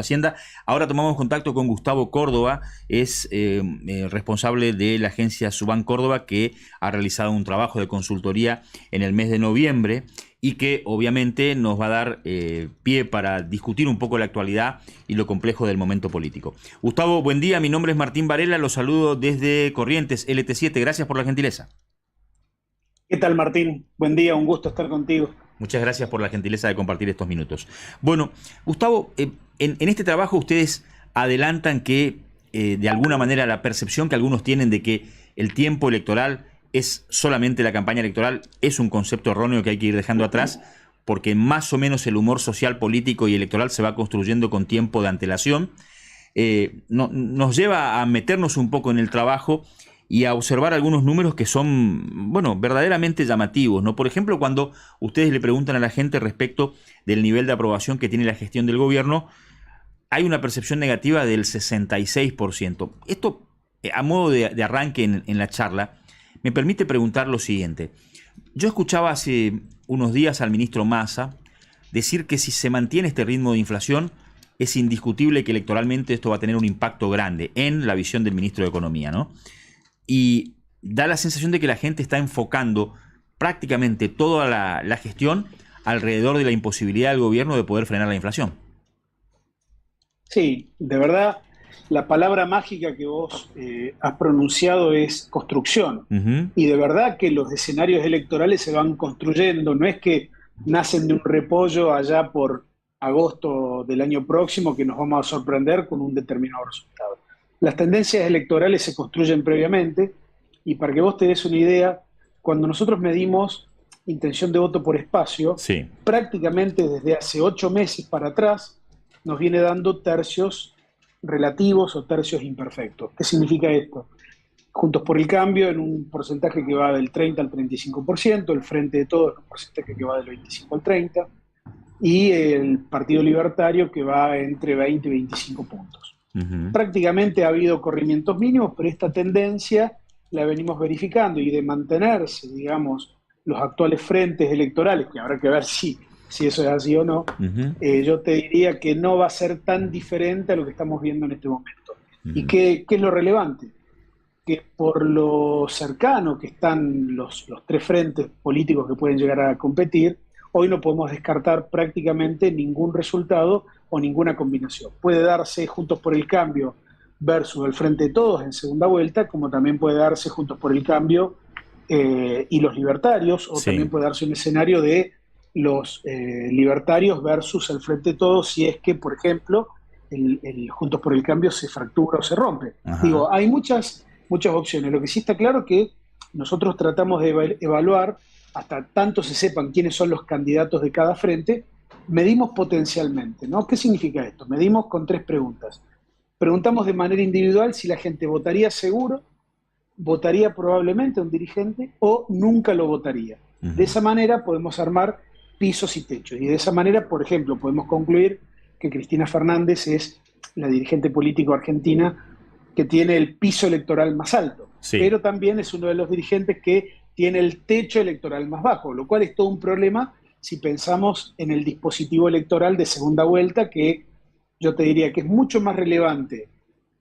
Hacienda. Ahora tomamos contacto con Gustavo Córdoba, es responsable de la agencia Subán Córdoba, que ha realizado un trabajo de consultoría en el mes de noviembre y que obviamente nos va a dar pie para discutir un poco la actualidad y lo complejo del momento político. Gustavo, buen día, mi nombre es Martín Varela, los saludo desde Corrientes, LT7, gracias por la gentileza. ¿Qué tal, Martín? Buen día, un gusto estar contigo. Muchas gracias por la gentileza de compartir estos minutos. Bueno, Gustavo, en este trabajo ustedes adelantan que de alguna manera la percepción que algunos tienen de que el tiempo electoral es solamente la campaña electoral es un concepto erróneo que hay que ir dejando atrás, porque más o menos el humor social, político y electoral se va construyendo con tiempo de antelación. Nos lleva a meternos un poco en el trabajo y a observar algunos números que son, bueno, verdaderamente llamativos, ¿no? Por ejemplo, cuando ustedes le preguntan a la gente respecto del nivel de aprobación que tiene la gestión del gobierno, hay una percepción negativa del 66%. Esto, a modo de arranque en la charla, me permite preguntar lo siguiente. Yo escuchaba hace unos días al ministro Massa decir que si se mantiene este ritmo de inflación, es indiscutible que electoralmente esto va a tener un impacto grande en la visión del ministro de Economía, ¿no? Y da la sensación de que la gente está enfocando prácticamente toda la gestión alrededor de la imposibilidad del gobierno de poder frenar la inflación. Sí, de verdad, la palabra mágica que vos has pronunciado es construcción. Uh-huh. Y de verdad que los escenarios electorales se van construyendo, no es que nacen de un repollo allá por agosto del año próximo que nos vamos a sorprender con un determinado resultado. Las tendencias electorales se construyen previamente y para que vos te des una idea, cuando nosotros medimos intención de voto por espacio, Sí. prácticamente desde hace 8 meses para atrás nos viene dando tercios relativos o tercios imperfectos. ¿Qué significa esto? Juntos por el Cambio en un porcentaje que va del 30 al 35%, el Frente de Todos en un porcentaje que va del 25 al 30%, y el Partido Libertario que va entre 20 y 25 puntos. Uh-huh. Prácticamente ha habido corrimientos mínimos, pero esta tendencia la venimos verificando y de mantenerse, digamos, los actuales frentes electorales, que habrá que ver si eso es así o no, Uh-huh. yo te diría que no va a ser tan diferente a lo que estamos viendo en este momento. Uh-huh. ¿Y qué es lo relevante? Que por lo cercano que están los 3 frentes políticos que pueden llegar a competir, hoy no podemos descartar prácticamente ningún resultado o ninguna combinación. Puede darse Juntos por el Cambio versus el Frente de Todos en segunda vuelta, como también puede darse Juntos por el Cambio y los libertarios, o Sí. también puede darse un escenario de los libertarios versus el Frente de Todos, si es que, por ejemplo, el Juntos por el Cambio se fractura o se rompe. Ajá. Digo, hay muchas opciones. Lo que sí está claro es que nosotros tratamos de evaluar, hasta tanto se sepan quiénes son los candidatos de cada frente, medimos potencialmente, ¿no? ¿Qué significa esto? Medimos con 3 preguntas. Preguntamos de manera individual si la gente votaría seguro, votaría probablemente a un dirigente o nunca lo votaría. Uh-huh. De esa manera podemos armar pisos y techos. Y de esa manera, por ejemplo, podemos concluir que Cristina Fernández es la dirigente político argentina que tiene el piso electoral más alto, Sí. pero también es uno de los dirigentes que tiene el techo electoral más bajo, lo cual es todo un problema si pensamos en el dispositivo electoral de segunda vuelta, que yo te diría que es mucho más relevante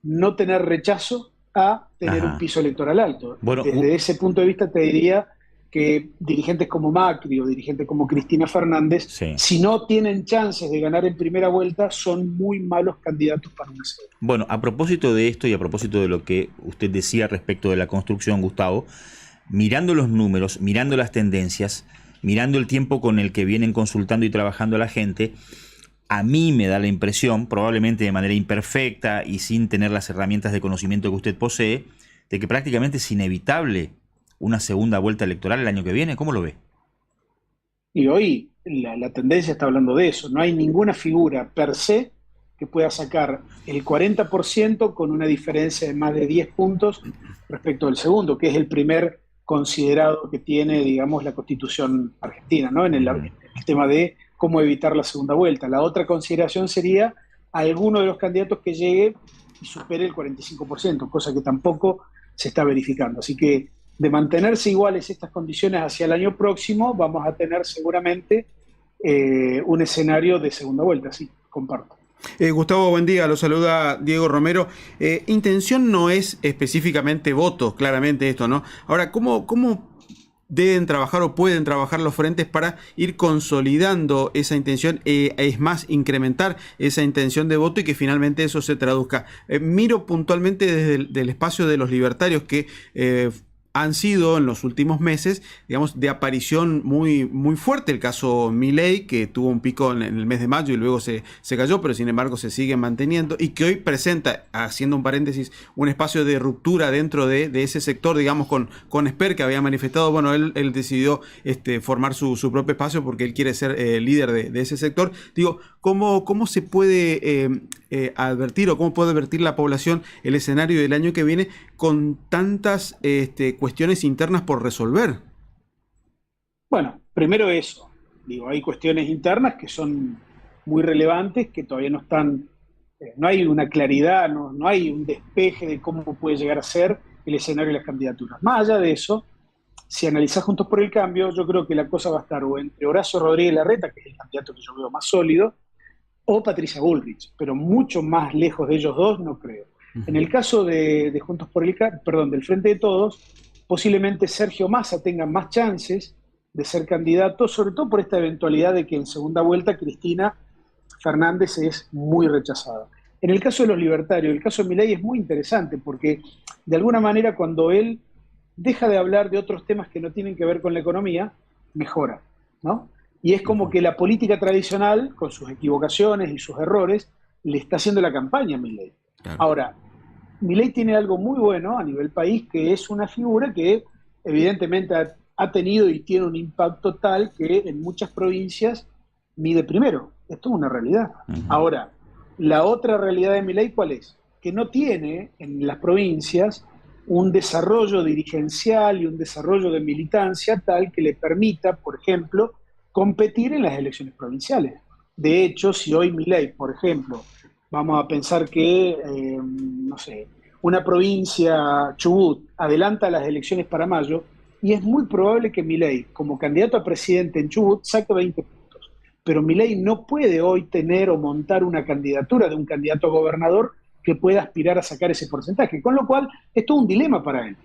no tener rechazo a tener Ajá. un piso electoral alto. Bueno, Desde ese punto de vista te diría que dirigentes como Macri o dirigentes como Cristina Fernández, sí. si no tienen chances de ganar en primera vuelta, son muy malos candidatos para una segunda. Bueno, a propósito de esto y a propósito de lo que usted decía respecto de la construcción, Gustavo, mirando los números, mirando las tendencias, mirando el tiempo con el que vienen consultando y trabajando la gente, a mí me da la impresión, probablemente de manera imperfecta y sin tener las herramientas de conocimiento que usted posee, de que prácticamente es inevitable una segunda vuelta electoral el año que viene. ¿Cómo lo ve? Y hoy la tendencia está hablando de eso. No hay ninguna figura per se que pueda sacar el 40% con una diferencia de más de 10 puntos respecto del segundo, que es el primer considerado que tiene, digamos, la Constitución argentina, ¿no? En el tema de cómo evitar la segunda vuelta. La otra consideración sería alguno de los candidatos que llegue y supere el 45%, cosa que tampoco se está verificando. Así que de mantenerse iguales estas condiciones hacia el año próximo, vamos a tener seguramente un escenario de segunda vuelta, sí, comparto. Gustavo, buen día, lo saluda Diego Romero. Intención no es específicamente voto, claramente esto, ¿no? Ahora, ¿cómo deben trabajar o pueden trabajar los frentes para ir consolidando esa intención, es más, incrementar esa intención de voto y que finalmente eso se traduzca? Miro puntualmente desde el espacio de los libertarios que han sido en los últimos meses, digamos, de aparición muy fuerte. El caso Milei, que tuvo un pico en el mes de mayo y luego se cayó, pero sin embargo se sigue manteniendo, y que hoy presenta, haciendo un paréntesis, un espacio de ruptura dentro de ese sector, digamos, con Esper, que había manifestado, bueno, él decidió formar su propio espacio porque él quiere ser líder de ese sector. Digo, ¿cómo se puede advertir o cómo puede advertir la población el escenario del año que viene con tantas cuestiones internas por resolver? Bueno, primero eso. Digo, hay cuestiones internas que son muy relevantes, que todavía no están, no hay una claridad, no hay un despeje de cómo puede llegar a ser el escenario de las candidaturas. Más allá de eso, si analizás Juntos por el Cambio, yo creo que la cosa va a estar o entre Horacio Rodríguez Larreta, que es el candidato que yo veo más sólido, o Patricia Bullrich, pero mucho más lejos de ellos dos no creo. En el caso de Juntos por el Cambio, perdón, del Frente de Todos, posiblemente Sergio Massa tenga más chances de ser candidato, sobre todo por esta eventualidad de que en segunda vuelta Cristina Fernández es muy rechazada. En el caso de los libertarios, el caso de Milei es muy interesante porque de alguna manera cuando él deja de hablar de otros temas que no tienen que ver con la economía, mejora, ¿no? Y es como que la política tradicional, con sus equivocaciones y sus errores, le está haciendo la campaña a Milei. Claro. Ahora, Milei tiene algo muy bueno a nivel país, que es una figura que evidentemente ha tenido y tiene un impacto tal que en muchas provincias mide primero. Esto es una realidad. Ahora, la otra realidad de Milei, ¿cuál es? Que no tiene en las provincias un desarrollo dirigencial y un desarrollo de militancia tal que le permita, por ejemplo, competir en las elecciones provinciales. De hecho, si hoy Milei, por ejemplo, vamos a pensar que, no sé, una provincia, Chubut, adelanta las elecciones para mayo, y es muy probable que Milei, como candidato a presidente en Chubut, saque 20 puntos. Pero Milei no puede hoy tener o montar una candidatura de un candidato a gobernador que pueda aspirar a sacar ese porcentaje. Con lo cual, es todo un dilema para él.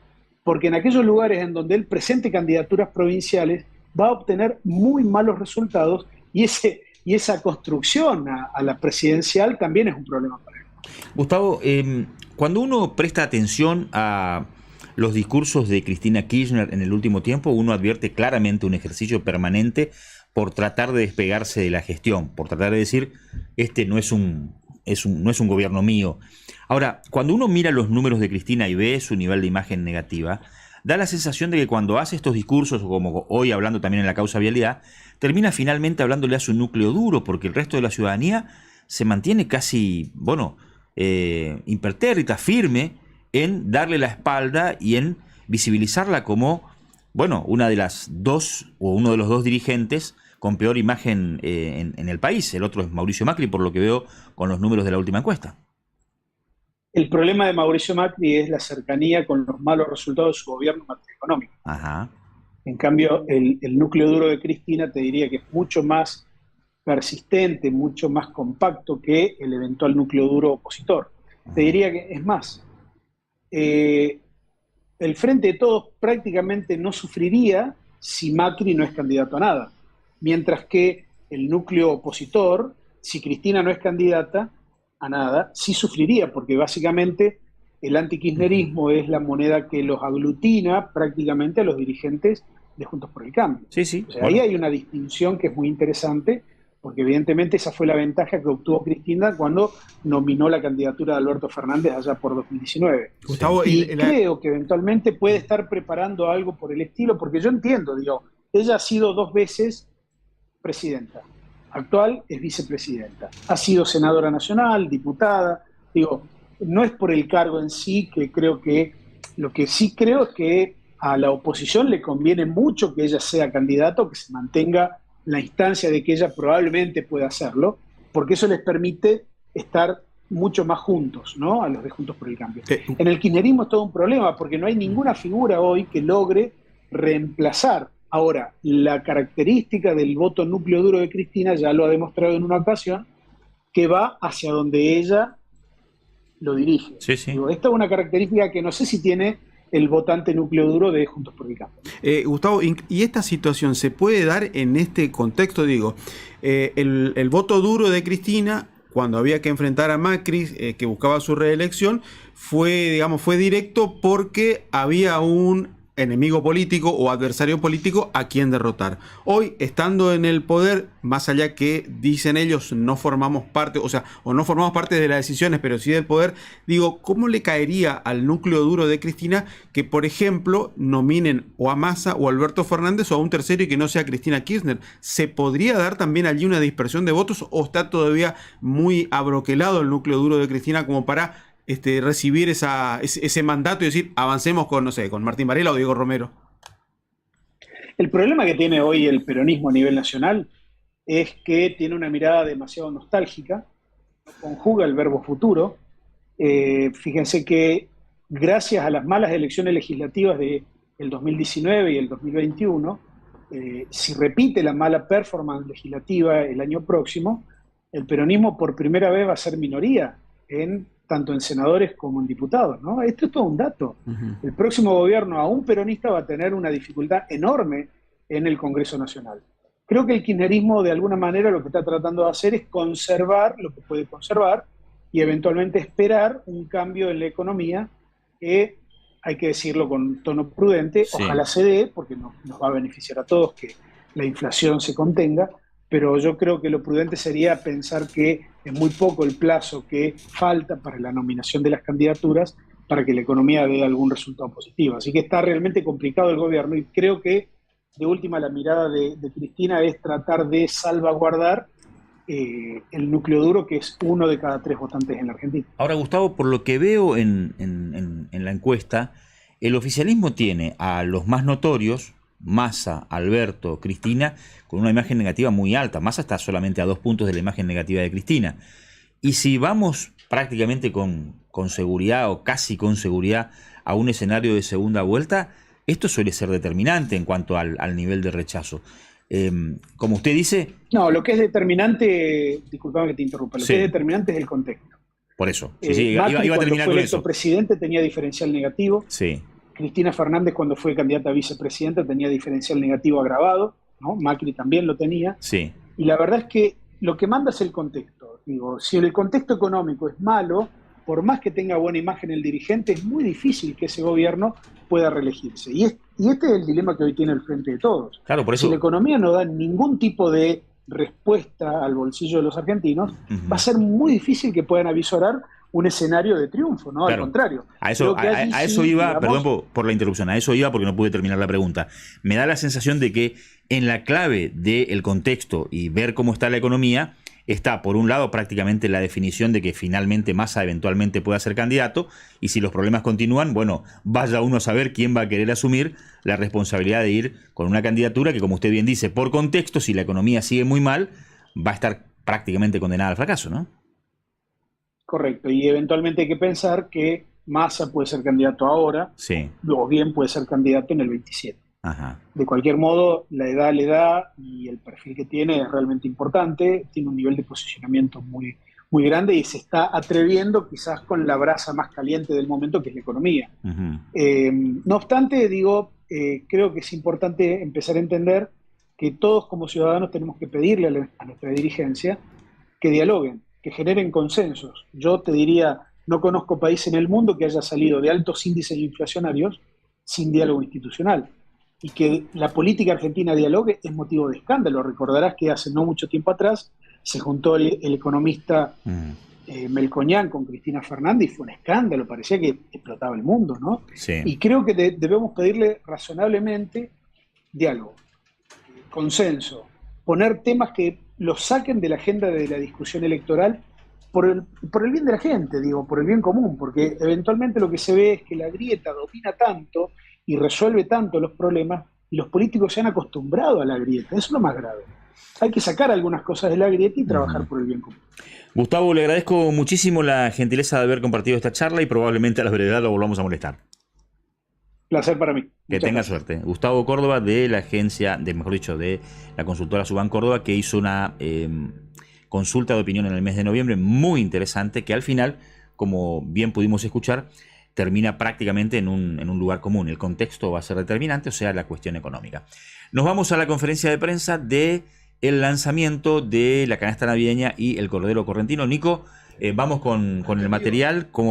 Porque en aquellos lugares en donde él presente candidaturas provinciales, va a obtener muy malos resultados y esa construcción a la presidencial también es un problema para él. Gustavo, cuando uno presta atención a los discursos de Cristina Kirchner en el último tiempo, uno advierte claramente un ejercicio permanente por tratar de despegarse de la gestión, por tratar de decir, no es un gobierno mío. Ahora, cuando uno mira los números de Cristina y ve su nivel de imagen negativa, da la sensación de que cuando hace estos discursos, como hoy hablando también en la causa vialidad, termina finalmente hablándole a su núcleo duro, porque el resto de la ciudadanía se mantiene casi, impertérrita, firme en darle la espalda y en visibilizarla como, una de las dos o uno de los dos dirigentes con peor imagen en el país. El otro es Mauricio Macri, por lo que veo con los números de la última encuesta. El problema de Mauricio Macri es la cercanía con los malos resultados de su gobierno macroeconómico. Ajá. En cambio, el núcleo duro de Cristina te diría que es mucho más persistente, mucho más compacto que el eventual núcleo duro opositor. Te diría que es más, el Frente de Todos prácticamente no sufriría si Macri no es candidato a nada, mientras que el núcleo opositor, si Cristina no es candidata a nada, sí sufriría, porque básicamente el antikirchnerismo es la moneda que los aglutina prácticamente a los dirigentes de Juntos por el Cambio. Sí, sí. O sea, ahí hay una distinción que es muy interesante, porque evidentemente esa fue la ventaja que obtuvo Cristina cuando nominó la candidatura de Alberto Fernández allá por 2019. Gustavo, y creo que eventualmente puede estar preparando algo por el estilo, porque yo entiendo, ella ha sido 2 veces presidenta, actual es vicepresidenta, ha sido senadora nacional, diputada, no es por el cargo en sí, que creo que, lo que sí creo es que a la oposición le conviene mucho que ella sea candidata o que se mantenga la instancia de que ella probablemente pueda hacerlo, porque eso les permite estar mucho más juntos, ¿no? A los de Juntos por el Cambio. En el kirchnerismo es todo un problema, porque no hay ninguna figura hoy que logre reemplazar. Ahora, la característica del voto núcleo duro de Cristina, ya lo ha demostrado en una ocasión, que va hacia donde ella lo dirige. Sí, sí. Digo, esta es una característica que no sé si tiene el votante núcleo duro de Juntos por el Cambio. Gustavo, ¿y esta situación se puede dar en este contexto? Digo, el voto duro de Cristina, cuando había que enfrentar a Macri, que buscaba su reelección, fue directo porque había un enemigo político o adversario político a quien derrotar. Hoy, estando en el poder, más allá que dicen ellos no formamos parte, o no formamos parte de las decisiones, pero sí del poder, digo, ¿cómo le caería al núcleo duro de Cristina que, por ejemplo, nominen o a Massa o a Alberto Fernández o a un tercero y que no sea Cristina Kirchner? ¿Se podría dar también allí una dispersión de votos o está todavía muy abroquelado el núcleo duro de Cristina como para recibir ese mandato y decir, avancemos con, no sé, con Martín Varela o Diego Romero? El problema que tiene hoy el peronismo a nivel nacional es que tiene una mirada demasiado nostálgica, conjuga el verbo futuro. Fíjense que gracias a las malas elecciones legislativas del 2019 y el 2021, si repite la mala performance legislativa el año próximo, el peronismo por primera vez va a ser minoría tanto en senadores como en diputados, ¿no? Esto es todo un dato. El próximo gobierno, aún peronista, va a tener una dificultad enorme en el Congreso Nacional. Creo que el kirchnerismo, de alguna manera, lo que está tratando de hacer es conservar lo que puede conservar y eventualmente esperar un cambio en la economía que, hay que decirlo con tono prudente, sí, ojalá se dé, porque nos va a beneficiar a todos que la inflación se contenga, pero yo creo que lo prudente sería pensar que es muy poco el plazo que falta para la nominación de las candidaturas para que la economía dé algún resultado positivo. Así que está realmente complicado el gobierno y creo que, de última, la mirada de Cristina es tratar de salvaguardar el núcleo duro, que es 1 de cada 3 votantes en la Argentina. Ahora, Gustavo, por lo que veo en la encuesta, el oficialismo tiene a los más notorios, Massa, Alberto, Cristina, con una imagen negativa muy alta. Massa está solamente a 2 puntos de la imagen negativa de Cristina. Y si vamos prácticamente con seguridad o casi con seguridad a un escenario de segunda vuelta, esto suele ser determinante en cuanto al nivel de rechazo. Como usted dice... No, lo que es determinante, disculpame que te interrumpa, lo sí, que es determinante es el contexto. Por eso, sí, Macri, iba a terminar con eso. Cuando fue presidente tenía diferencial negativo. Sí. Cristina Fernández, cuando fue candidata a vicepresidenta, tenía diferencial negativo agravado, ¿no? Macri también lo tenía. Sí. Y la verdad es que lo que manda es el contexto. Digo, si el contexto económico es malo, por más que tenga buena imagen el dirigente, es muy difícil que ese gobierno pueda reelegirse. Y este es el dilema que hoy tiene el Frente de Todos. Claro, por eso... Si la economía no da ningún tipo de respuesta al bolsillo de los argentinos, va a ser muy difícil que puedan avisorar un escenario de triunfo, ¿no? Claro. Al contrario. A eso sí, iba, digamos, perdón por la interrupción, a eso iba porque no pude terminar la pregunta. Me da la sensación de que en la clave del contexto y ver cómo está la economía, está por un lado prácticamente la definición de que finalmente Massa eventualmente pueda ser candidato, y si los problemas continúan, bueno, vaya uno a saber quién va a querer asumir la responsabilidad de ir con una candidatura que, como usted bien dice, por contexto, si la economía sigue muy mal, va a estar prácticamente condenada al fracaso, ¿no? Correcto, y eventualmente hay que pensar que Massa puede ser candidato ahora, sí, o bien puede ser candidato en el 27. Ajá. De cualquier modo, la edad le da y el perfil que tiene es realmente importante, tiene un nivel de posicionamiento muy, muy grande y se está atreviendo quizás con la brasa más caliente del momento, que es la economía. No obstante, creo que es importante empezar a entender que todos como ciudadanos tenemos que pedirle a nuestra dirigencia que dialoguen, que generen consensos. Yo te diría, no conozco país en el mundo que haya salido de altos índices inflacionarios sin diálogo institucional. Y que la política argentina dialogue es motivo de escándalo. Recordarás que hace no mucho tiempo atrás se juntó el economista Melconian con Cristina Fernández y fue un escándalo, parecía que explotaba el mundo, ¿no? Sí. Y creo que debemos pedirle razonablemente diálogo, consenso, poner temas que los saquen de la agenda de la discusión electoral por el bien de la gente, por el bien común, porque eventualmente lo que se ve es que la grieta domina tanto y resuelve tanto los problemas, y los políticos se han acostumbrado a la grieta. Eso es lo más grave. Hay que sacar algunas cosas de la grieta y trabajar por el bien común. Gustavo, le agradezco muchísimo la gentileza de haber compartido esta charla y probablemente a la brevedad lo volvamos a molestar. Placer para mí. Que tenga suerte. Gustavo Córdoba, de la agencia, de la consultora Subán Córdoba, que hizo una consulta de opinión en el mes de noviembre, muy interesante, que al final, como bien pudimos escuchar, termina prácticamente en un lugar común. El contexto va a ser determinante, o sea, la cuestión económica. Nos vamos a la conferencia de prensa de el lanzamiento de la canasta navideña y el Cordero Correntino. Nico, vamos con el material como